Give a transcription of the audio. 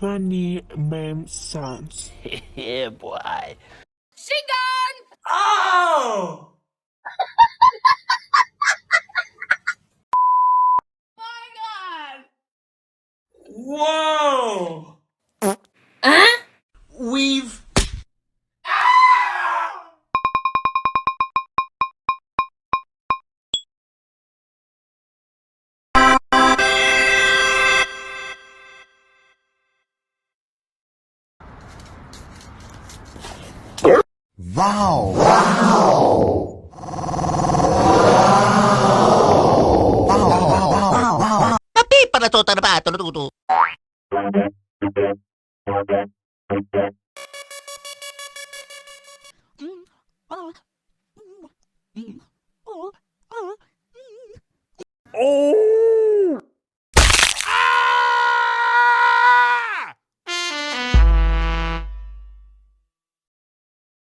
funny meme sounds. Yeah, boy. Oh! Whoa! We've. Wow! Wow! Wow! Wow! Wow! Wow! Tapi para to ba tunututo. Oh!